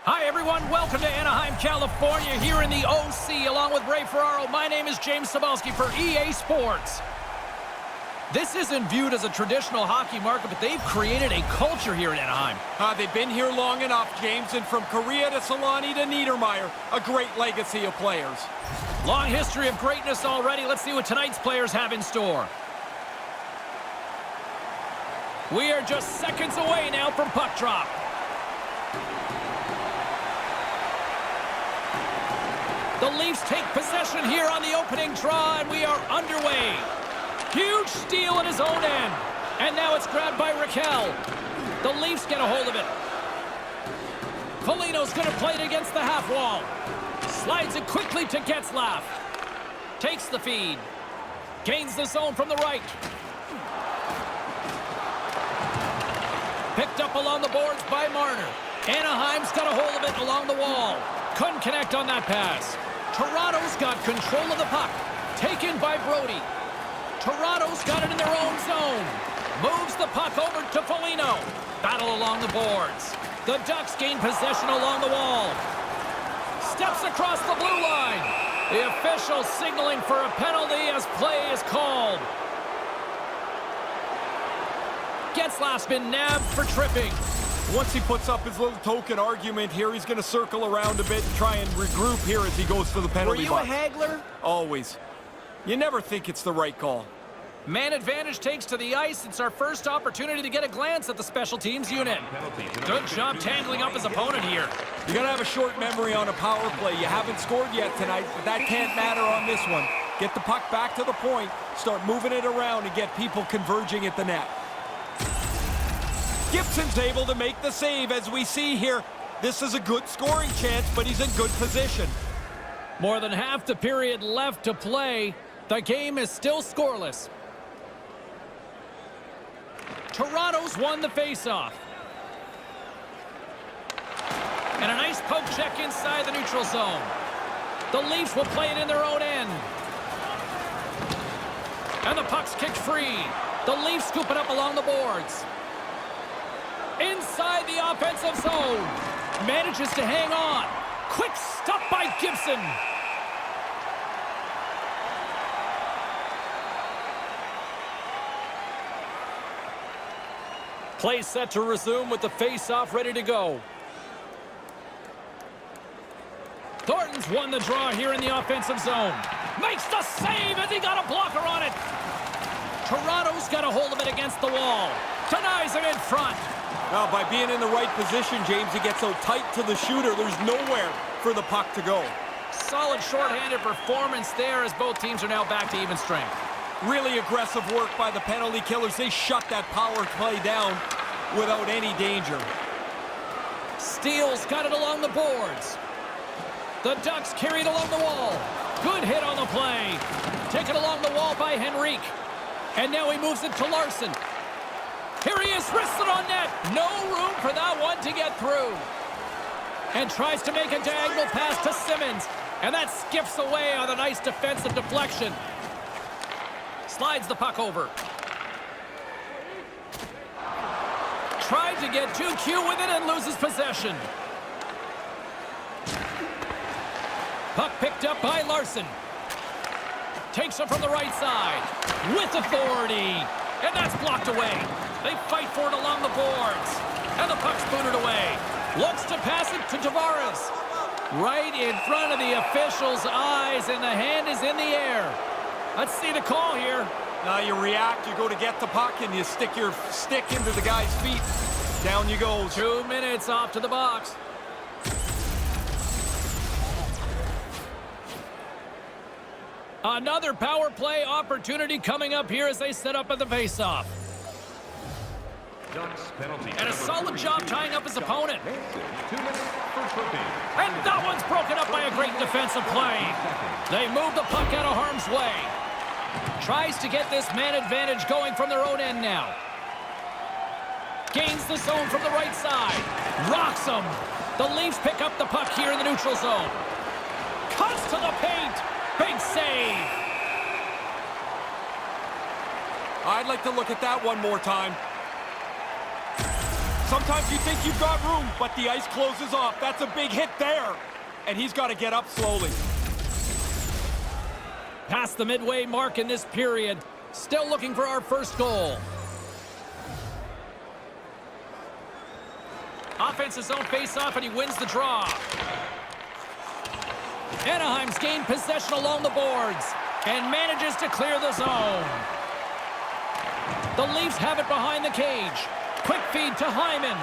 Hi, everyone. Welcome to Anaheim, California, here in the OC, along with Ray Ferraro. My name is James Cebulski for EA Sports. This isn't viewed as a traditional hockey market, but they've created a culture here in Anaheim. They've been here long enough, James, and from Korea to Solani to Niedermeyer, a great legacy of players. Long history of greatness already. Let's see what tonight's players have in store. We are just seconds away now from puck drop. The Leafs take possession here on the opening draw, and we are underway. Huge steal at his own end. And now it's grabbed by Raquel. The Leafs get a hold of it. Foligno's going to play it against the half wall. Slides it quickly to Getzlaf. Takes the feed. Gains the zone from the right. Picked up along the boards by Marner. Anaheim's got a hold of it along the wall. Couldn't connect on that pass. Toronto's got control of the puck. Taken by Brody. Toronto's got it in their own zone. Moves the puck over to Foligno. Battle along the boards. The Ducks gain possession along the wall. Steps across the blue line. The official signaling for a penalty as play is called. Getzlaf's been nabbed for tripping. Once he puts up his little token argument here, he's going to circle around a bit and try and regroup here as he goes for the penalty box. Were you a haggler? Always. You never think it's the right call. Man advantage takes to the ice. It's our first opportunity to get a glance at the special teams unit. Good job tangling up his opponent here. You're going to have a short memory on a power play. You haven't scored yet tonight, but that can't matter on this one. Get the puck back to the point, start moving it around, and get people converging at the net. Gibson's able to make the save, as we see here. This is a good scoring chance, but he's in good position. More than half the period left to play. The game is still scoreless. Toronto's won the faceoff. And a nice poke check inside the neutral zone. The Leafs will play it in their own end. And the puck's kicked free. The Leafs scoop it up along the boards. Inside the offensive zone. Manages to hang on. Quick stop by Gibson. Play set to resume with the face-off ready to go. Thornton's won the draw here in the offensive zone. Makes the save as he got a blocker on it. Toronto's got a hold of it against the wall. Denies him in front. Now, by being in the right position, James, he gets so tight to the shooter, there's nowhere for the puck to go. Solid shorthanded performance there as both teams are now back to even strength. Really aggressive work by the penalty killers. They shut that power play down without any danger. Steele's got it along the boards. The Ducks carry it along the wall. Good hit on the play. Taken along the wall by Henrique. And now he moves it to Larson. Here he is, wristed on net. No room for that one to get through. And tries to make a diagonal pass to Simmons. And that skips away on a nice defensive deflection. Slides the puck over. Tried to get too cute with it and loses possession. Puck picked up by Larson. Takes it from the right side. With authority. And that's blocked away. They fight for it along the boards. And the puck's booted away. Looks to pass it to Tavares. Right in front of the official's eyes, and the hand is in the air. Let's see the call here. Now you react, you go to get the puck, and you stick your stick into the guy's feet. Down you go. 2 minutes off to the box. Another power play opportunity coming up here as they set up at the faceoff. And a solid job tying up his opponent. And that one's broken up by a great defensive play. They move the puck out of harm's way. Tries to get this man advantage going from their own end now. Gains the zone from the right side. Rocks him. The Leafs pick up the puck here in the neutral zone. Cuts to the paint. Big save. I'd like to look at that one more time. Sometimes you think you've got room, but the ice closes off. That's a big hit there. And he's got to get up slowly. Past the midway mark in this period. Still looking for our first goal. Offense's zone face-off, and he wins the draw. Anaheim's gained possession along the boards and manages to clear the zone. The Leafs have it behind the cage. Quick feed to Hyman.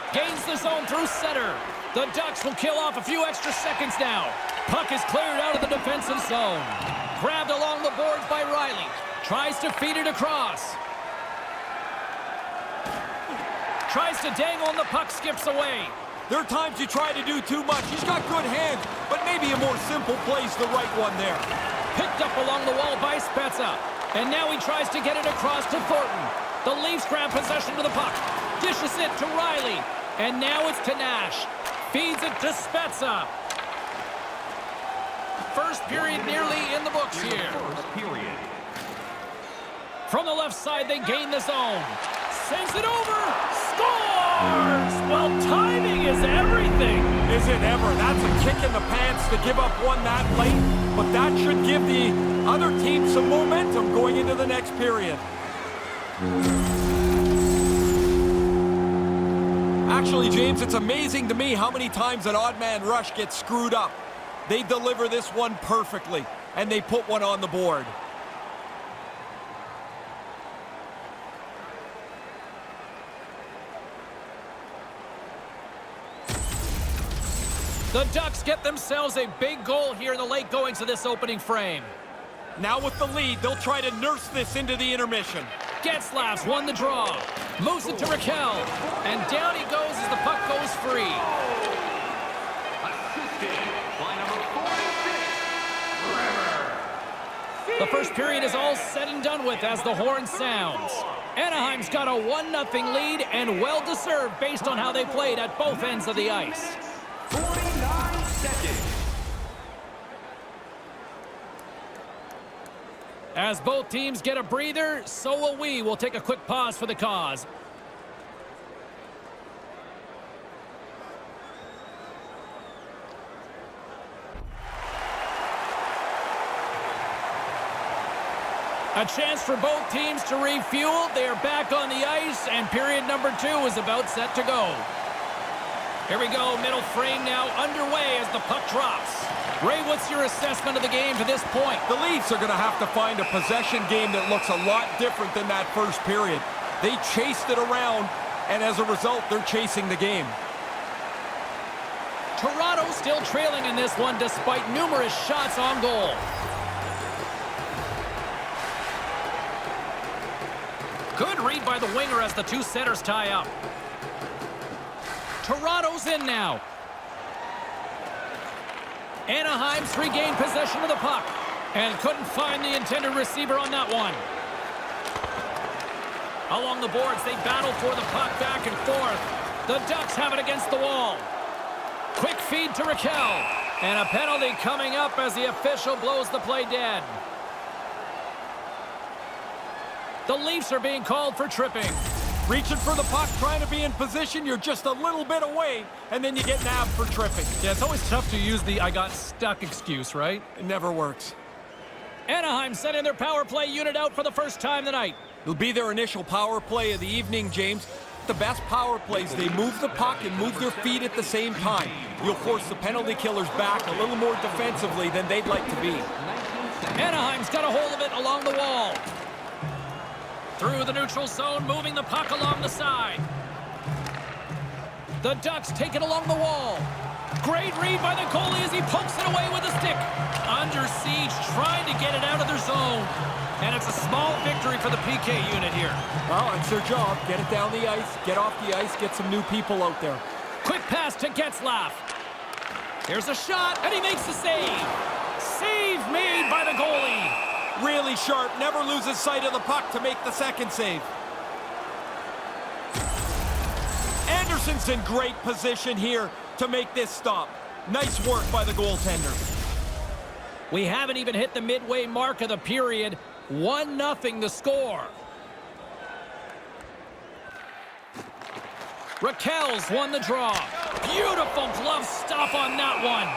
Gains the zone through center. The Ducks will kill off a few extra seconds now. Puck is cleared out of the defensive zone. Grabbed along the boards by Riley. Tries to feed it across. Tries to dangle and the puck skips away. There are times you try to do too much. He's got good hands, but maybe a more simple play's the right one there. Picked up along the wall by Spezza. And now he tries to get it across to Thornton. The Leafs grab possession to the puck. Dishes it to Riley. And now it's to Nash. Feeds it to Spezza. First period nearly in the books here. From the left side, they gain the zone. Sends it over. Scores! Well, timing is everything. Is it ever? That's a kick in the pants to give up one that late. But that should give the other team some momentum going into the next period. Actually, James, it's amazing to me how many times an odd man rush gets screwed up. They deliver this one perfectly, and they put one on the board. The Ducks get themselves a big goal here in the late goings of this opening frame. Now with the lead, they'll try to nurse this into the intermission. Getzlaf's won the draw. Moves it to Raquel. And down he goes as the puck goes free. The first period is all said and done with as the horn sounds. Anaheim's got a 1-0 lead and well-deserved based on how they played at both ends of the ice. 49 seconds. As both teams get a breather, so will we. We'll take a quick pause for the cause. A chance for both teams to refuel. They are back on the ice, and period number 2 is about set to go. Here we go, middle frame now underway as the puck drops. Ray, what's your assessment of the game to this point? The Leafs are going to have to find a possession game that looks a lot different than that first period. They chased it around, and as a result, they're chasing the game. Toronto still trailing in this one despite numerous shots on goal. Good read by the winger as the two centers tie up. Toronto's in now. Anaheim's regained possession of the puck and couldn't find the intended receiver on that one. Along the boards, they battle for the puck back and forth. The Ducks have it against the wall. Quick feed to Raquel. And a penalty coming up as the official blows the play dead. The Leafs are being called for tripping. Reaching for the puck, trying to be in position, you're just a little bit away, and then you get nabbed for tripping. Yeah, it's always tough to use the I got stuck excuse, right? It never works. Anaheim sending their power play unit out for the first time tonight. It'll be their initial power play of the evening, James. The best power plays, they move the puck and move their feet at the same time. You'll force the penalty killers back a little more defensively than they'd like to be. Anaheim's got a hold of it along the wall. Through the neutral zone, moving the puck along the side. The Ducks take it along the wall. Great read by the goalie as he pokes it away with a stick. Under siege, trying to get it out of their zone. And it's a small victory for the PK unit here. Well, it's their job. Get it down the ice, get off the ice, get some new people out there. Quick pass to Getzlaf. Here's a shot, and he makes the save. Save made by the goalie. Really sharp, never loses sight of the puck to make the second save. Anderson's in great position here to make this stop. Nice work by the goaltender. We haven't even hit the midway mark of the period. 1-0 the score. Raquel's won the draw. Beautiful glove stop on that one.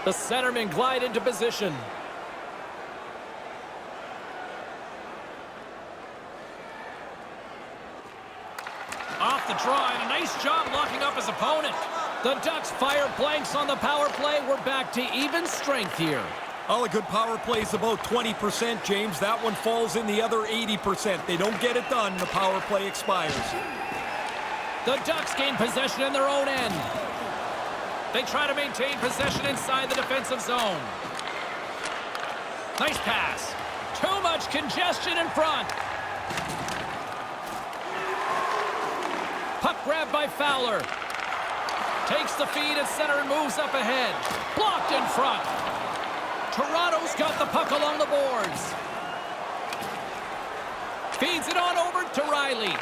The centermen glide into position. Off the draw, and a nice job locking up his opponent. The Ducks fire blanks on the power play. We're back to even strength here. All a good power play is about 20%, James. That one falls in the other 80%. They don't get it done, the power play expires. The Ducks gain possession in their own end. They try to maintain possession inside the defensive zone. Nice pass. Too much congestion in front. Puck grabbed by Fowler. Takes the feed at center and moves up ahead. Blocked in front. Toronto's got the puck along the boards. Feeds it on over to Riley.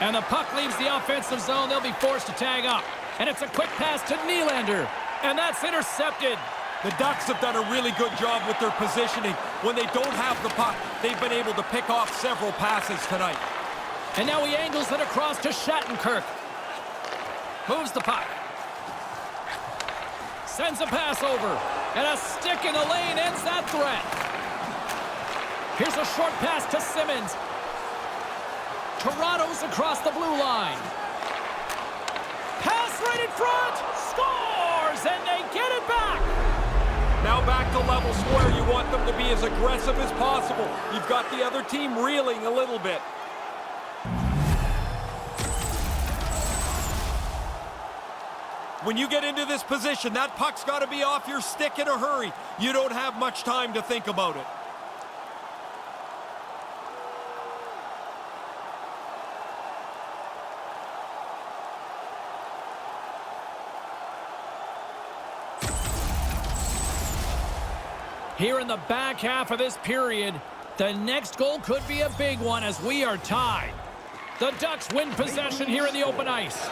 And the puck leaves the offensive zone. They'll be forced to tag up. And it's a quick pass to Nylander. And that's intercepted. The Ducks have done a really good job with their positioning. When they don't have the puck, they've been able to pick off several passes tonight. And now he angles it across to Shattenkirk. Moves the puck. Sends a pass over. And a stick in the lane ends that threat. Here's a short pass to Simmons. Toronto's across the blue line. Pass right in front. Scores! And they get it back. Now back to level square. You want them to be as aggressive as possible. You've got the other team reeling a little bit. When you get into this position, that puck's got to be off your stick in a hurry. You don't have much time to think about it. Here in the back half of this period, the next goal could be a big one as we are tied. The Ducks win possession here in the open ice.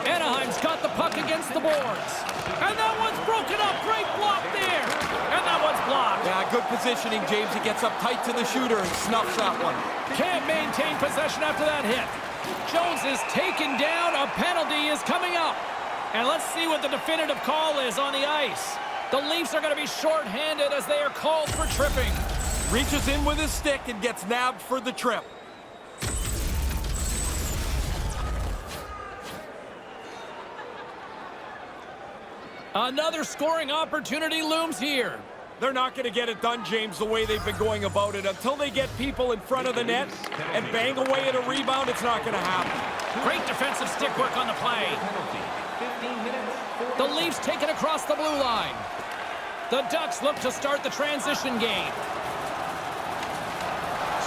Anaheim's got the puck against the boards. And that one's broken up. Great block there. And that one's blocked. Yeah, good positioning, James. He gets up tight to the shooter and snuffs that one. Can't maintain possession after that hit. Jones is taken down. A penalty is coming up. And let's see what the definitive call is on the ice. The Leafs are going to be shorthanded as they are called for tripping. Reaches in with his stick and gets nabbed for the trip. Another scoring opportunity looms here. They're not going to get it done, James, the way they've been going about it. Until they get people in front of the net and bang away at a rebound, it's not going to happen. Great defensive stick work on the play. The Leafs take it across the blue line. The Ducks look to start the transition game.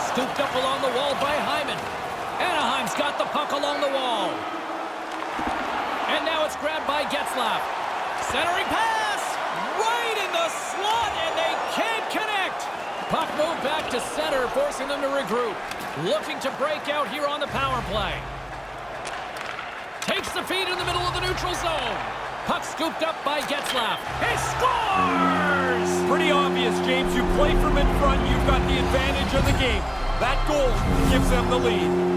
Scooped up along the wall by Hyman. Anaheim's got the puck along the wall. And now it's grabbed by Getzlaf. Centering pass! Right in the slot, and they can't connect! Puck moved back to center, forcing them to regroup. Looking to break out here on the power play. Takes the feed in the middle of the neutral zone. Puck scooped up by Getzlaf. He scores! Pretty obvious, James. You play from in front, you've got the advantage of the game. That goal gives them the lead.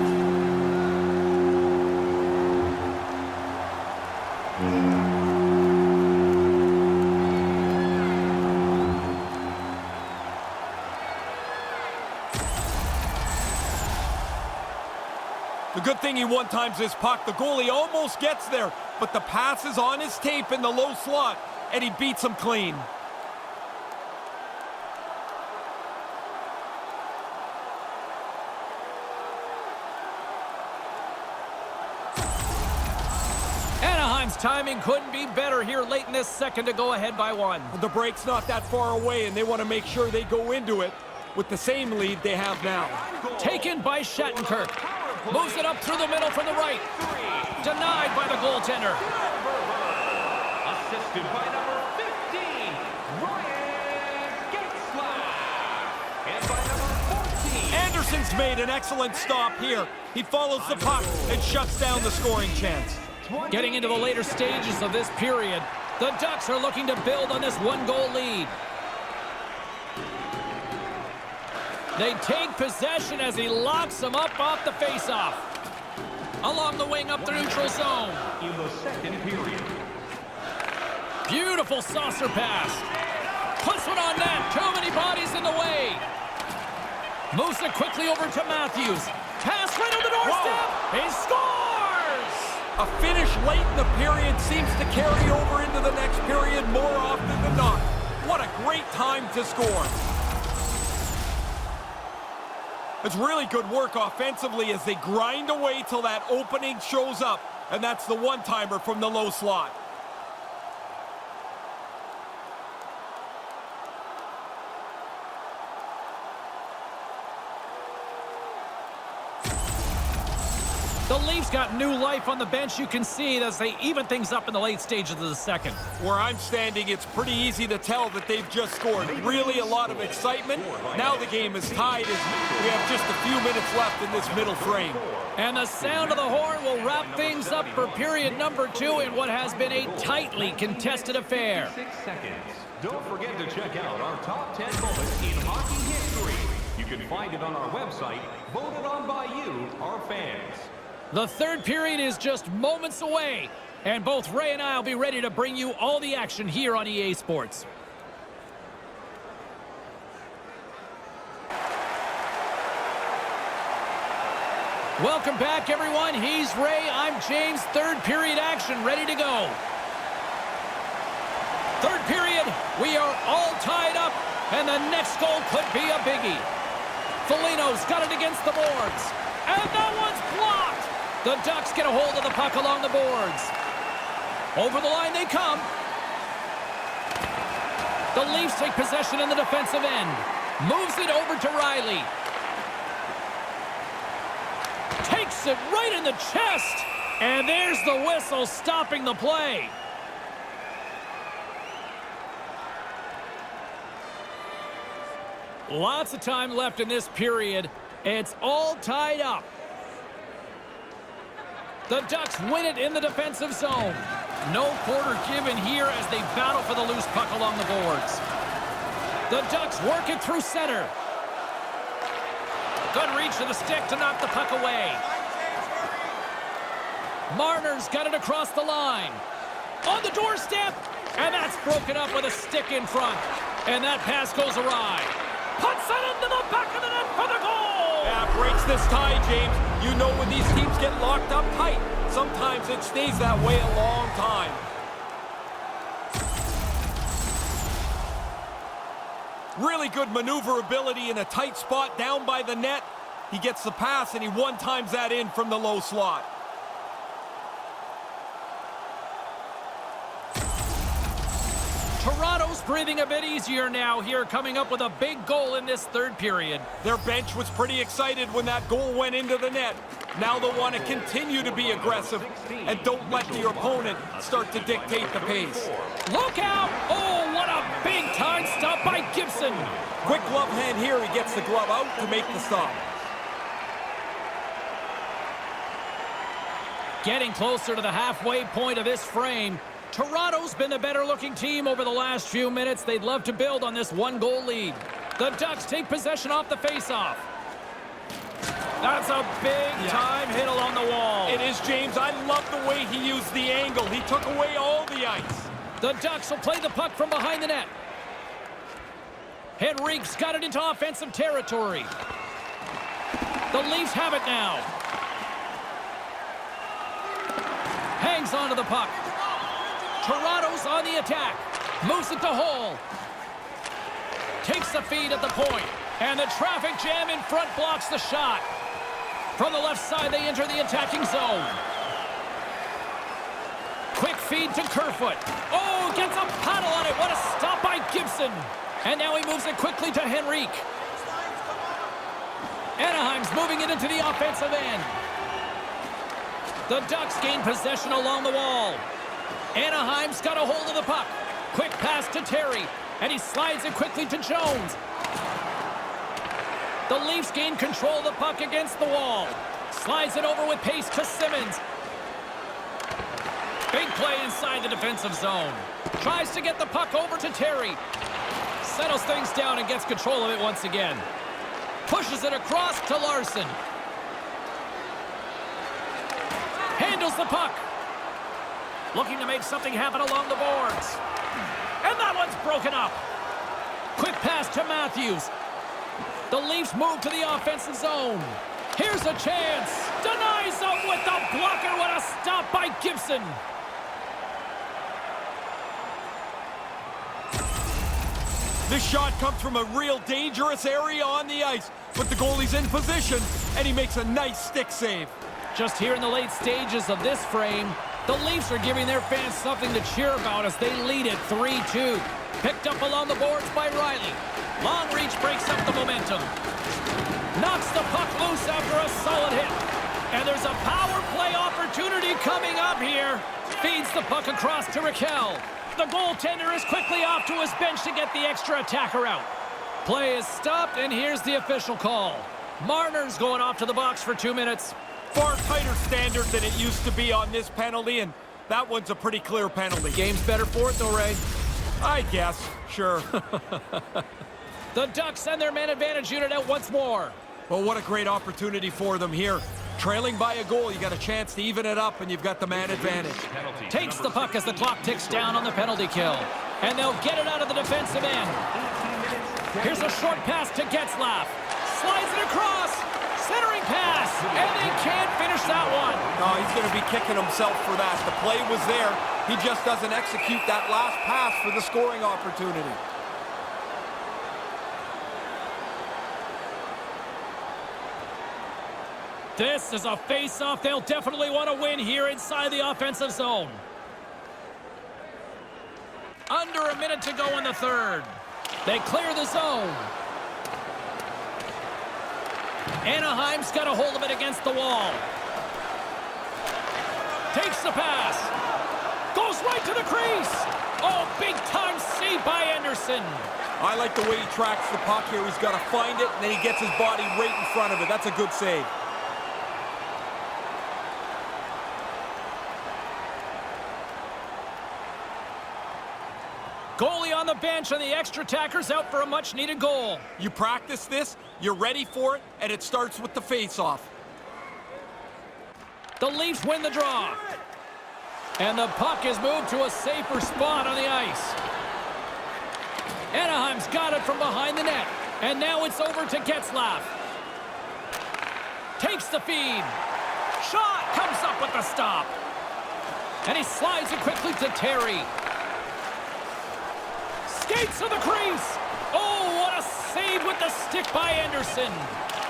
The good thing he one-times this puck. The goalie almost gets there, but the pass is on his tape in the low slot, and he beats him clean. Anaheim's timing couldn't be better here late in this second to go ahead by one. The break's not that far away, and they want to make sure they go into it with the same lead they have now. Taken by Shattenkirk. Moves it up through the middle from the right. Denied by the goaltender. Assisted by number 15, Ryan Getzlaf. And by number 14. Anderson's made an excellent stop here. He follows the puck and shuts down the scoring chance. Getting into the later stages of this period, the Ducks are looking to build on this one-goal lead. They take possession as he locks them up off the faceoff. Along the wing up the neutral zone. In the second period. Beautiful saucer pass. Puts one on net. Too many bodies in the way. Moves it quickly over to Matthews. Pass right on the doorstep. He scores! A finish late in the period seems to carry over into the next period more often than not. What a great time to score. It's really good work offensively as they grind away till that opening shows up. And that's the one-timer from the low slot. The Leafs got new life on the bench, you can see, as they even things up in the late stages of the second. Where I'm standing, it's pretty easy to tell that they've just scored. Really a lot of excitement. Now the game is tied as we have just a few minutes left in this middle frame. And the sound of the horn will wrap things up for period number 2 in what has been a tightly contested affair. 6 seconds. Don't forget to check out our top 10 moments in hockey history. You can find it on our website, voted on by you, our fans. The third period is just moments away, and both Ray and I will be ready to bring you all the action here on EA Sports. Welcome back, everyone. He's Ray. I'm James. Third period action ready to go. Third period, we are all tied up, and the next goal could be a biggie. Foligno's got it against the boards, and that one's blocked. The Ducks get a hold of the puck along the boards. Over the line they come. The Leafs take possession in the defensive end. Moves it over to Riley. Takes it right in the chest. And there's the whistle stopping the play. Lots of time left in this period. It's all tied up. The Ducks win it in the defensive zone. No quarter given here as they battle for the loose puck along the boards. The Ducks work it through center. Good reach to the stick to knock the puck away. Marner's got it across the line. On the doorstep, and that's broken up with a stick in front. And that pass goes awry. Puts it into the back of the net for the goal! Yeah, breaks this tie, James. You know when these teams get locked up tight, sometimes it stays that way a long time. Really good maneuverability in a tight spot down by the net. He gets the pass and he one-times that in from the low slot. Toronto's breathing a bit easier now here, coming up with a big goal in this third period. Their bench was pretty excited when that goal went into the net. Now they'll want to continue to be aggressive and don't let the opponent start to dictate the pace. Look out! Oh, what a big-time stop by Gibson. Quick glove hand here. He gets the glove out to make the stop. Getting closer to the halfway point of this frame. Toronto's been the better-looking team over the last few minutes. They'd love to build on this one-goal lead. The Ducks take possession off the faceoff. That's a big-time hit along the wall. It is, James. I love the way he used the angle. He took away all the ice. The Ducks will play the puck from behind the net. Henrique's got it into offensive territory. The Leafs have it now. Hangs onto the puck. Toronto's on the attack. Moves it to Hall. Takes the feed at the point. And the traffic jam in front blocks the shot. From the left side, they enter the attacking zone. Quick feed to Kerfoot. Oh, gets a paddle on it. What a stop by Gibson. And now he moves it quickly to Henrique. Anaheim's moving it into the offensive end. The Ducks gain possession along the wall. Anaheim's got a hold of the puck. Quick pass to Terry. And he slides it quickly to Jones. The Leafs gain control of the puck against the wall. Slides it over with pace to Simmons. Big play inside the defensive zone. Tries to get the puck over to Terry. settles things down and gets control of it once again. Pushes it across to Larson. Handles the puck. Looking to make something happen along the boards. And that one's broken up. Quick pass to Matthews. The Leafs move to the offensive zone. Here's a chance. Denies him with the blocker. What a stop by Gibson. This shot comes from a real dangerous area on the ice, but the goalie's in position, and he makes a nice stick save. Just here in the late stages of this frame, the Leafs are giving their fans something to cheer about as they lead it 3-2. Picked up along the boards by Riley. Long reach breaks up the momentum. Knocks the puck loose after a solid hit. And there's a power play opportunity coming up here. Feeds the puck across to Raquel. The goaltender is quickly off to his bench to get the extra attacker out. Play is stopped, and here's the official call. Marner's going off to the box for 2 minutes. Far tighter standard than it used to be on this penalty, and that one's a pretty clear penalty. Game's better for it, though, Ray. I guess, sure. The Ducks send their man advantage unit out once more. Well, what a great opportunity for them here. Trailing by a goal, you got a chance to even it up, and you've got the man advantage. Takes the puck as the clock ticks down on the penalty kill. And they'll get it out of the defensive end. Here's a short pass to Getzlaf. Slides it across. Centering pass. And they can't finish that one. No, he's going to be kicking himself for that. The play was there. He just doesn't execute that last pass for the scoring opportunity. This is a face-off they'll definitely want to win here inside the offensive zone. Under a minute to go in the third. They clear the zone. Anaheim's got a hold of it against the wall. Takes the pass. Goes right to the crease. Oh, big-time save by Anderson. I like the way he tracks the puck here. He's got to find it, and then he gets his body right in front of it. That's a good save. Goalie on the bench, and the extra attacker's out for a much-needed goal. You practice this, you're ready for it, and it starts with the face-off. The Leafs win the draw. And the puck is moved to a safer spot on the ice. Anaheim's got it from behind the net. And now it's over to Getzlaf. Takes the feed. Shot comes up with the stop. And he slides it quickly to Terry. Skates to the crease. Oh, what a save with the stick by Anderson.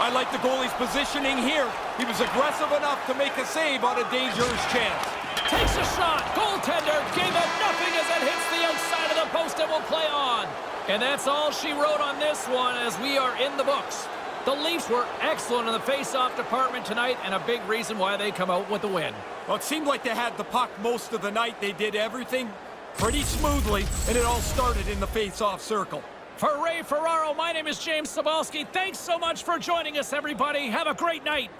I like the goalie's positioning here. He was aggressive enough to make a save on a dangerous chance. Takes a shot. Goaltender gave it nothing as it hits the outside of the post and will play on. And that's all she wrote on this one as we are in the books. The Leafs were excellent in the face-off department tonight and a big reason why they come out with the win. Well, it seemed like they had the puck most of the night. They did everything pretty smoothly, and it all started in the face-off circle. For Ray Ferraro, my name is James Cybulski. Thanks so much for joining us, everybody. Have a great night.